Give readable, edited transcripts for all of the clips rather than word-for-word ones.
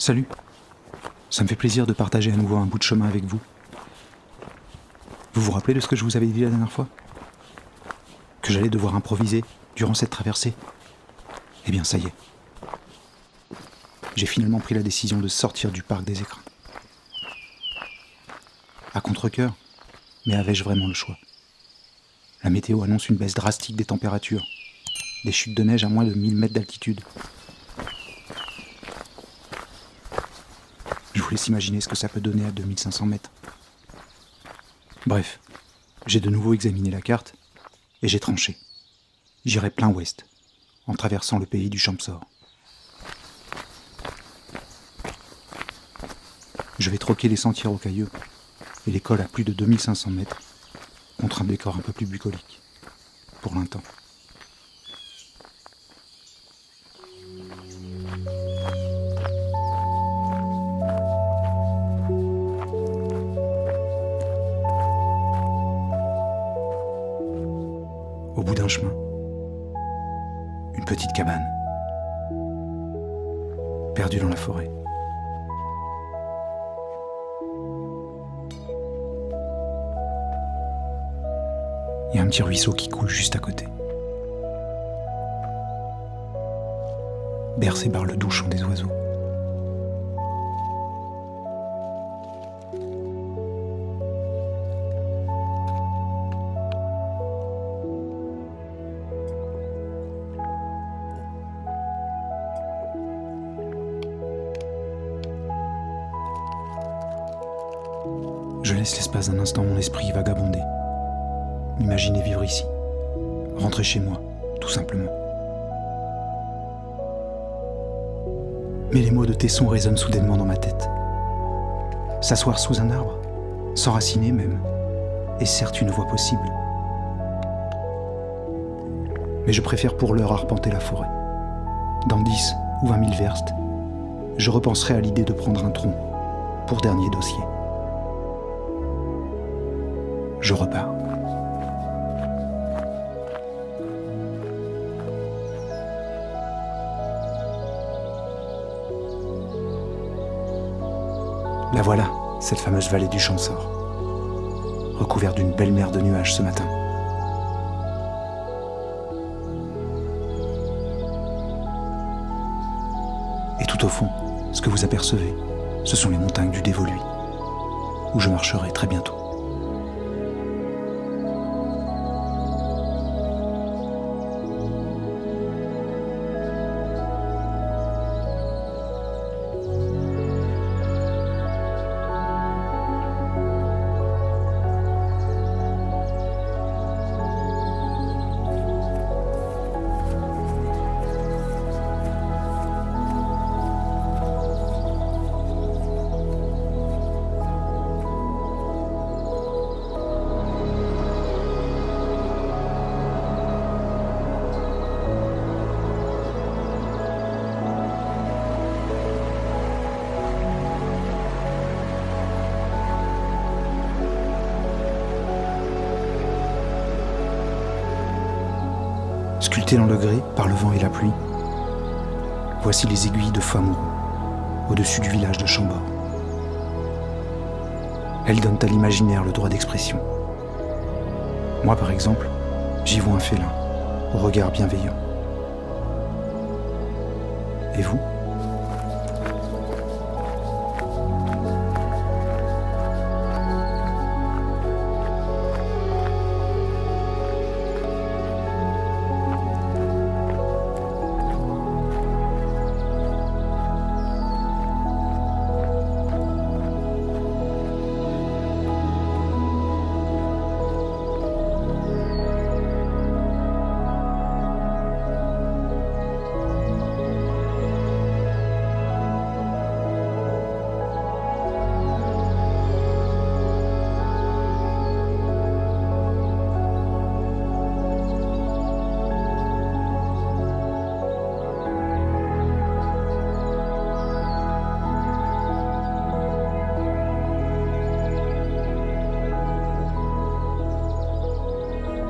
Salut. Ça me fait plaisir de partager à nouveau un bout de chemin avec vous. Vous vous rappelez de ce que je vous avais dit la dernière fois ? Que j'allais devoir improviser durant cette traversée ? Eh bien, ça y est. J'ai finalement pris la décision de sortir du parc des Écrins. À contre-cœur, mais avais-je vraiment le choix ? La météo annonce une baisse drastique des températures, des chutes de neige à moins de 1000 mètres d'altitude. Je vous laisse imaginer ce que ça peut donner à 2500 mètres. Bref, j'ai de nouveau examiné la carte et j'ai tranché. J'irai plein ouest, en traversant le pays du Champsaur. Je vais troquer les sentiers rocailleux et les cols à plus de 2500 mètres contre un décor un peu plus bucolique, pour l'instant. Au bout d'un chemin, une petite cabane, perdue dans la forêt. Il y a un petit ruisseau qui coule juste à côté, bercé par le doux chant des oiseaux. Je laisse l'espace d'un instant mon esprit vagabonder, m'imaginer vivre ici, rentrer chez moi, tout simplement. Mais les mots de Tesson résonnent soudainement dans ma tête. S'asseoir sous un arbre, s'enraciner même, est certes une voie possible. Mais je préfère pour l'heure arpenter la forêt. Dans 10 ou 20 000 verstes, je repenserai à l'idée de prendre un tronc pour dernier dossier. Je repars. La voilà, cette fameuse vallée du Champsaur, recouverte d'une belle mer de nuages ce matin. Et tout au fond, ce que vous apercevez, ce sont les montagnes du Dévoluy, où je marcherai très bientôt. Sculptées dans le grès par le vent et la pluie, voici les aiguilles de Famourou, au-dessus du village de Chambord. Elles donnent à l'imaginaire le droit d'expression. Moi, par exemple, j'y vois un félin, au regard bienveillant. Et vous ?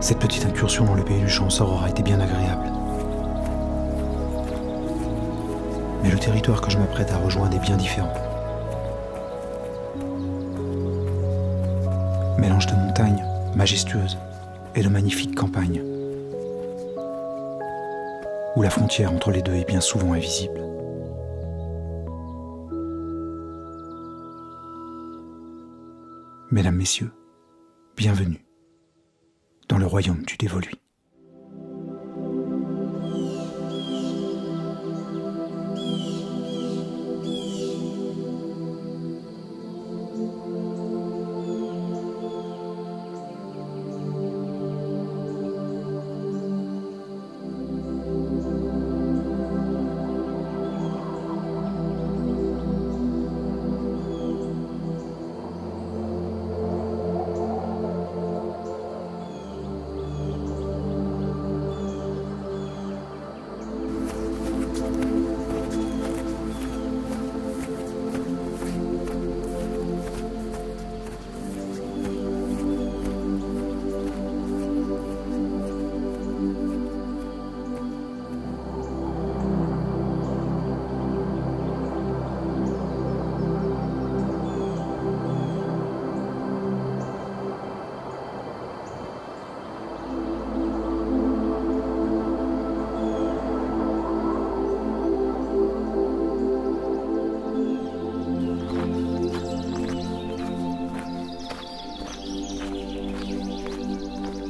Cette petite incursion dans le pays du Champsaur aura été bien agréable. Mais le territoire que je m'apprête à rejoindre est bien différent. Mélange de montagnes majestueuses et de magnifiques campagnes, où la frontière entre les deux est bien souvent invisible. Mesdames, Messieurs, bienvenue dans le royaume du dévolu.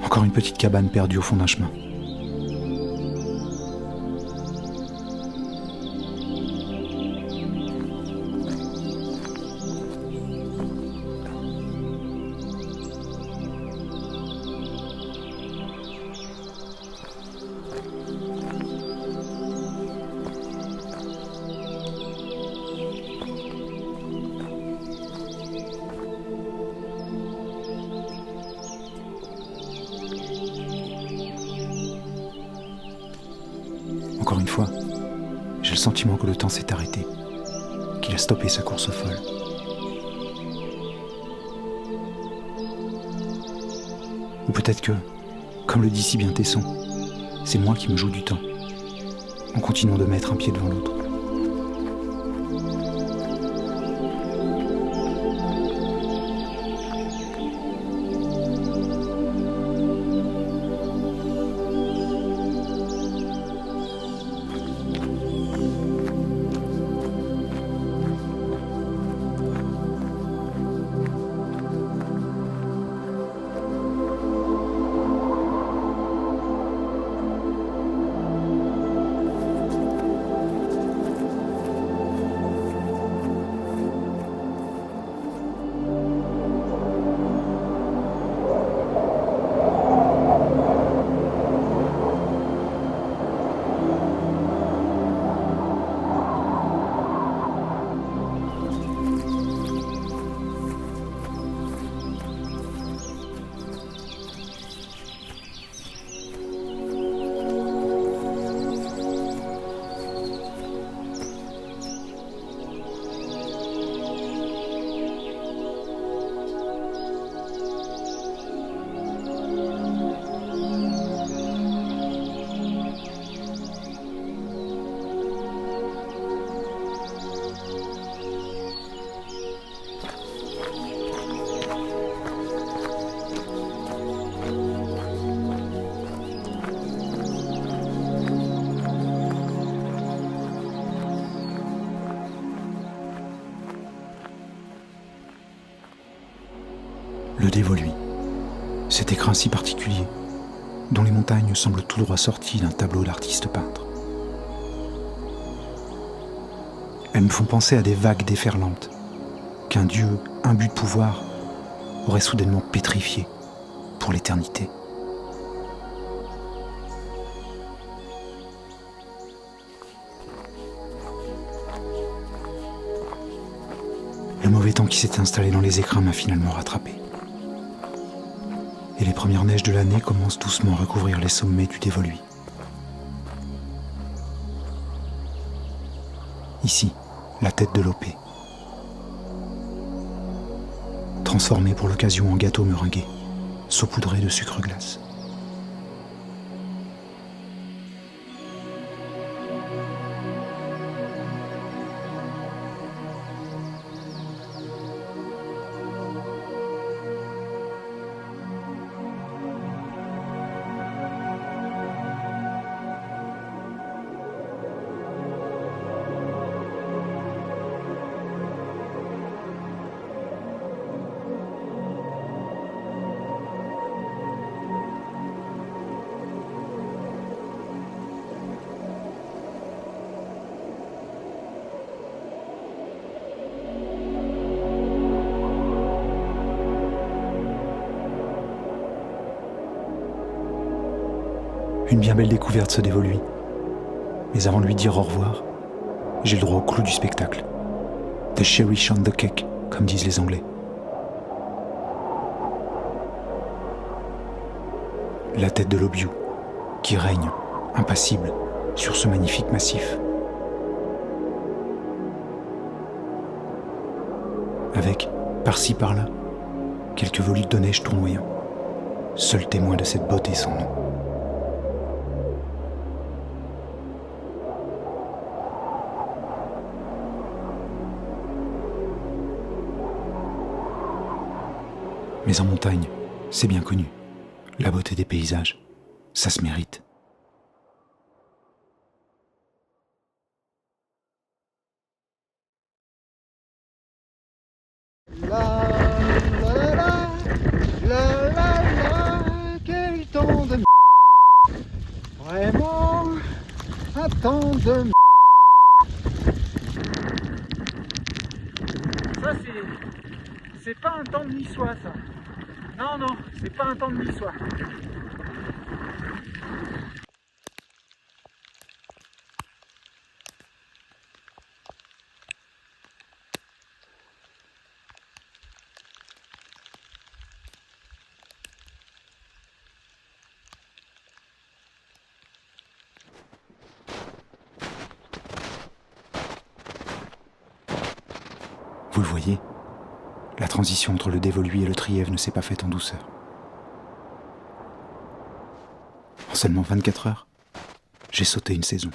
Encore une petite cabane perdue au fond d'un chemin. Encore une fois, j'ai le sentiment que le temps s'est arrêté, qu'il a stoppé sa course folle. Ou peut-être que, comme le dit si bien Tesson, c'est moi qui me joue du temps, en continuant de mettre un pied devant l'autre. Le dévolu, cet écrin si particulier, dont les montagnes semblent tout droit sorties d'un tableau d'artiste peintre. Elles me font penser à des vagues déferlantes, qu'un dieu imbu de pouvoir aurait soudainement pétrifié pour l'éternité. Le mauvais temps qui s'était installé dans les écrins m'a finalement rattrapé. Et les premières neiges de l'année commencent doucement à recouvrir les sommets du dévolu. Ici, la tête de l'Opé, transformée pour l'occasion en gâteau meringué, saupoudré de sucre glace. Une bien belle découverte ce dévolu. Mais avant de lui dire au revoir, j'ai le droit au clou du spectacle. The cherry on the cake, comme disent les Anglais. La tête de l'Obiu, qui règne, impassible, sur ce magnifique massif. Avec, par-ci par-là, quelques volutes de neige tournoyants, seul témoin de cette beauté sans nom. Mais en montagne, c'est bien connu, la beauté des paysages, ça se mérite. La la la, quel temps de vraiment un temps de Ça c'est pas un temps de niçois ça. Non, c'est pas un temps de niçois. Vous le voyez, la transition entre le dévolu et le Trièves ne s'est pas faite en douceur. En seulement 24 heures, j'ai sauté une saison.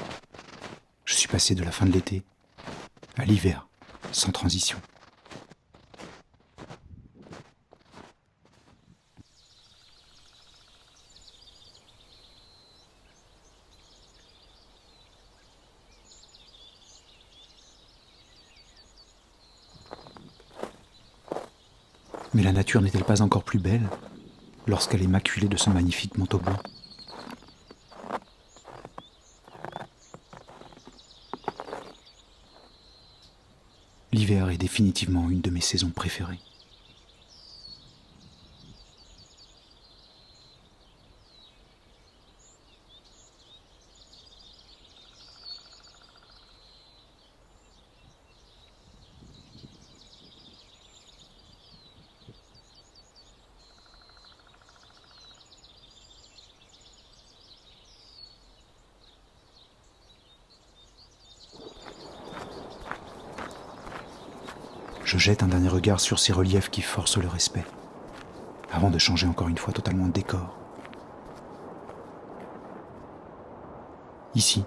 Je suis passé de la fin de l'été à l'hiver, sans transition. Mais la nature n'est-elle pas encore plus belle lorsqu'elle est maculée de ce magnifique manteau blanc ? L'hiver est définitivement une de mes saisons préférées. Je jette un dernier regard sur ces reliefs qui forcent le respect, avant de changer encore une fois totalement de décor. Ici,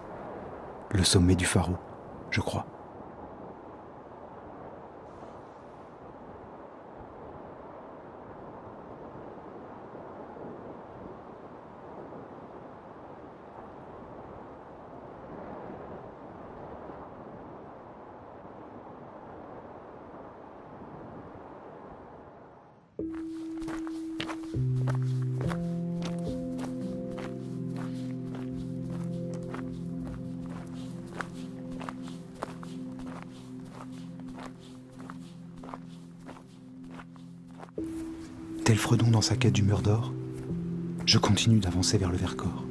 le sommet du Pharo, je crois. Tel Fredon dans sa quête du mur d'or, je continue d'avancer vers le Vercors.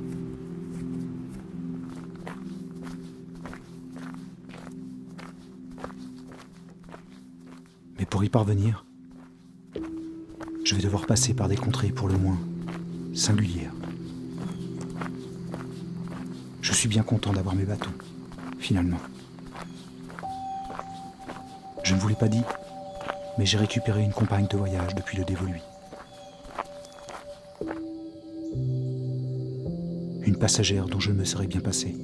Mais pour y parvenir, je vais devoir passer par des contrées pour le moins singulières. Je suis bien content d'avoir mes bâtons, finalement. Je ne vous l'ai pas dit, mais j'ai récupéré une compagne de voyage depuis le dévolu. Une passagère dont je me serais bien passé.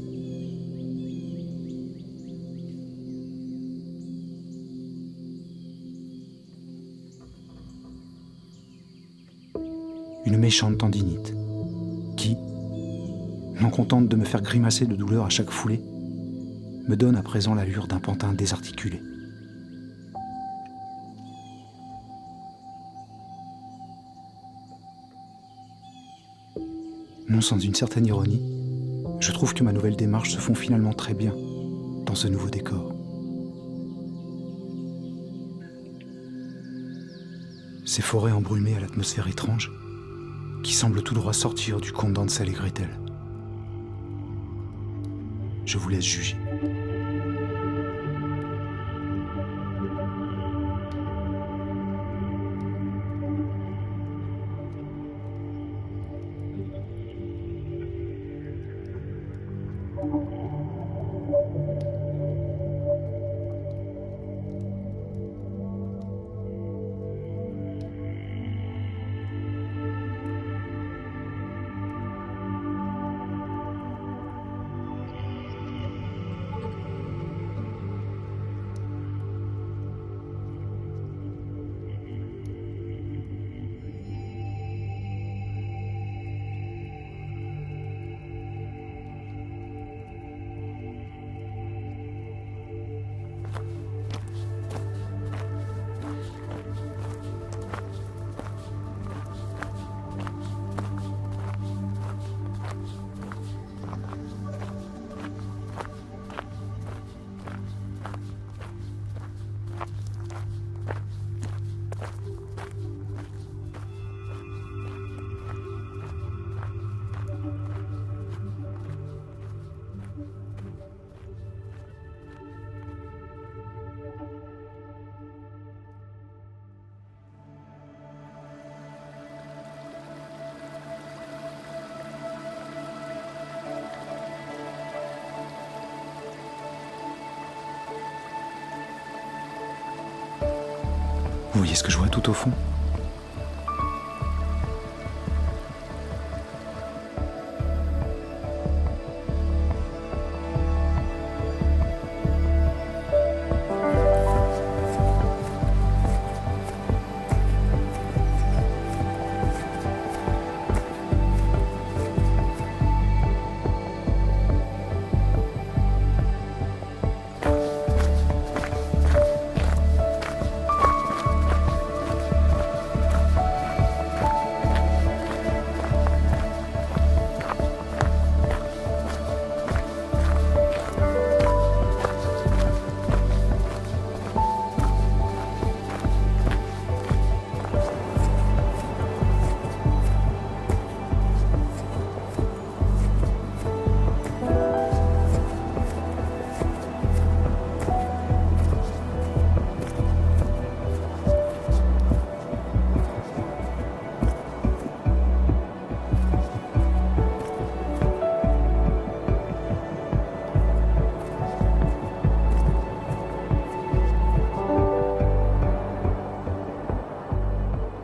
Une méchante tendinite qui, non contente de me faire grimacer de douleur à chaque foulée, me donne à présent l'allure d'un pantin désarticulé. Non sans une certaine ironie, je trouve que ma nouvelle démarche se fond finalement très bien dans ce nouveau décor. Ces forêts embrumées à l'atmosphère étrange, qui semblent tout droit sortir du conte d'Hansel et Gretel. Je vous laisse juger. Vous voyez ce que je vois tout au fond ?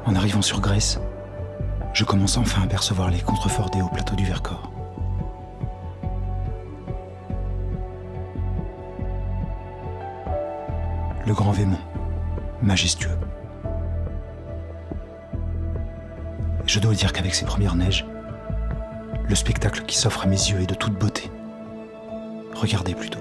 En arrivant sur Grèce, je commence enfin à percevoir les contreforts des hauts plateaux du Vercors. Le Grand Vémont, majestueux. Je dois dire qu'avec ces premières neiges, le spectacle qui s'offre à mes yeux est de toute beauté. Regardez plutôt.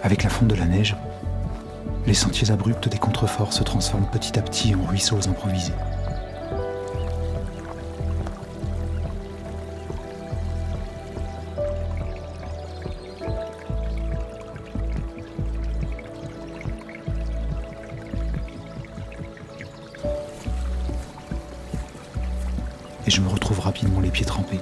Avec la fonte de la neige, les sentiers abrupts des contreforts se transforment petit à petit en ruisseaux improvisés. Et je me retrouve rapidement les pieds trempés.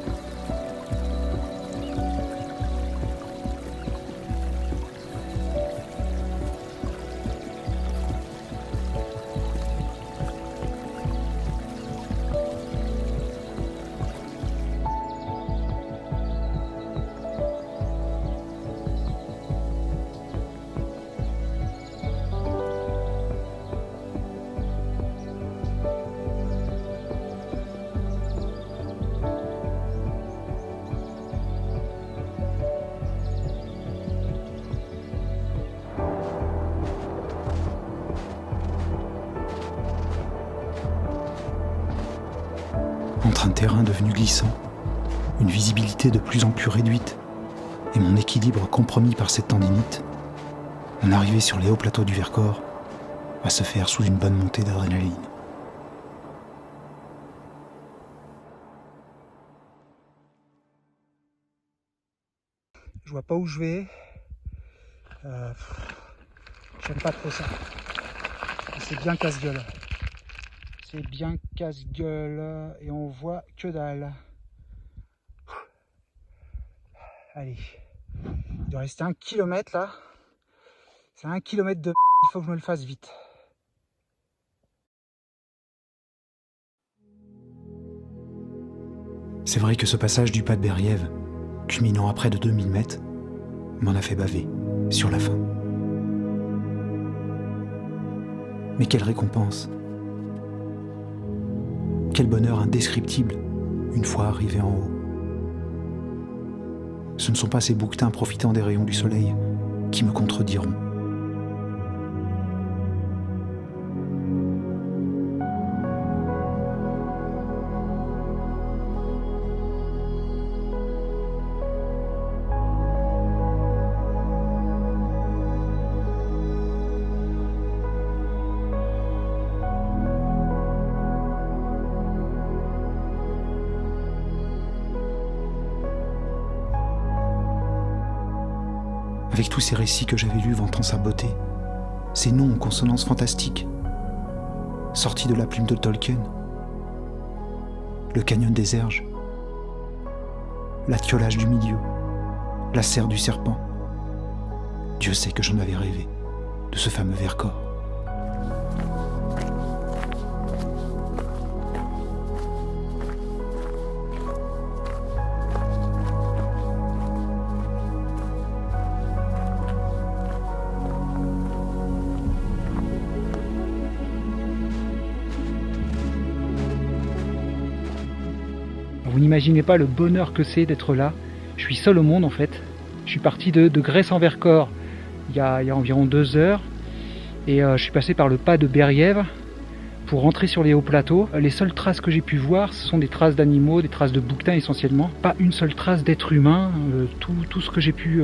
entre un terrain devenu glissant, une visibilité de plus en plus réduite et mon équilibre compromis par cette tendinite, mon arrivée sur les hauts plateaux du Vercors va se faire sous une bonne montée d'adrénaline. Je vois pas où je vais. J'aime pas trop ça. C'est bien casse-gueule. C'est bien casse-gueule et on voit que dalle. Allez. Il doit rester 1 kilomètre là. C'est 1 kilomètre de il faut que je me le fasse vite. C'est vrai que ce passage du pas de Berriève, culminant à près de 2000 mètres, m'en a fait baver, sur la fin. Mais quelle récompense! Quel bonheur indescriptible, une fois arrivé en haut. Ce ne sont pas ces bouquetins profitant des rayons du soleil qui me contrediront. Avec tous ces récits que j'avais lus vantant sa beauté, ces noms en consonances fantastiques, sortis de la plume de Tolkien, le canyon des Erges, la Thiolage du milieu, la serre du serpent. Dieu sait que j'en avais rêvé, de ce fameux Vercors. Vous n'imaginez pas le bonheur que c'est d'être là. Je suis seul au monde en fait. Je suis parti de Gresse-en-Vercors il y a environ 2 heures et je suis passé par le pas de Berriève pour rentrer sur les hauts plateaux. Les seules traces que j'ai pu voir, ce sont des traces d'animaux, des traces de bouquetins essentiellement. Pas une seule trace d'être humain. Tout ce que j'ai pu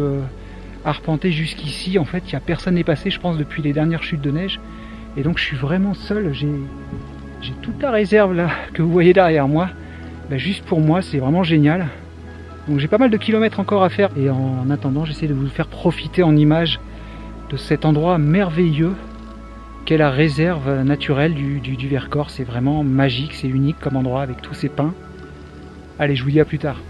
arpenter jusqu'ici, en fait, il n'y a personne n'est passé, je pense, depuis les dernières chutes de neige. Et donc je suis vraiment seul. J'ai toute la réserve là que vous voyez derrière moi. Juste pour moi, c'est vraiment génial. Donc j'ai pas mal de kilomètres encore à faire et en attendant, j'essaie de vous faire profiter en images de cet endroit merveilleux qu'est la réserve naturelle du Vercors. C'est vraiment magique, c'est unique comme endroit avec tous ces pins. Allez, je vous dis à plus tard.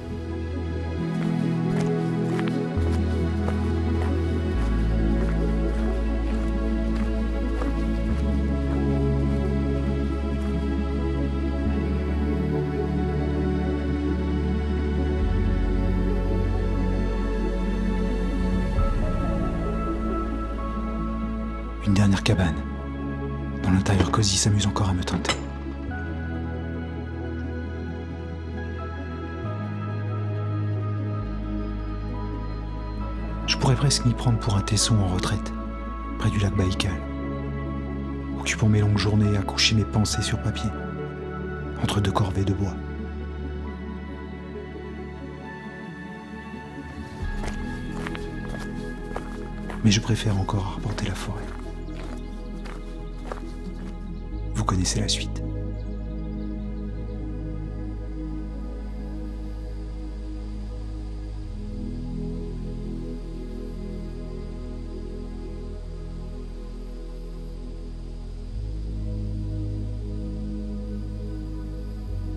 Une dernière cabane, dont l'intérieur cosy s'amuse encore à me tenter. Je pourrais presque m'y prendre pour un tesson en retraite, près du lac Baïkal, occupant mes longues journées à coucher mes pensées sur papier, entre 2 corvées de bois. Mais je préfère encore arpenter la forêt. Vous connaissez la suite.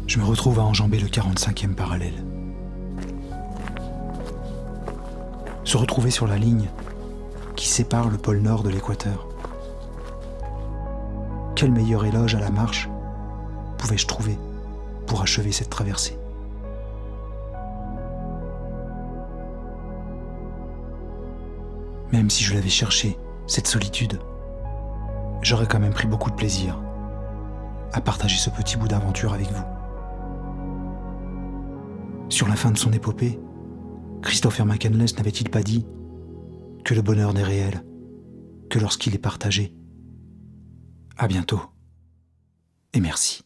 Je me retrouve à enjamber le 45e parallèle. Se retrouver sur la ligne qui sépare le pôle nord de l'équateur. Quel meilleur éloge à la marche pouvais-je trouver pour achever cette traversée? Même si je l'avais cherché, cette solitude, j'aurais quand même pris beaucoup de plaisir à partager ce petit bout d'aventure avec vous. Sur la fin de son épopée, Christopher McCandless n'avait-il pas dit que le bonheur n'est réel que lorsqu'il est partagé? À bientôt et merci.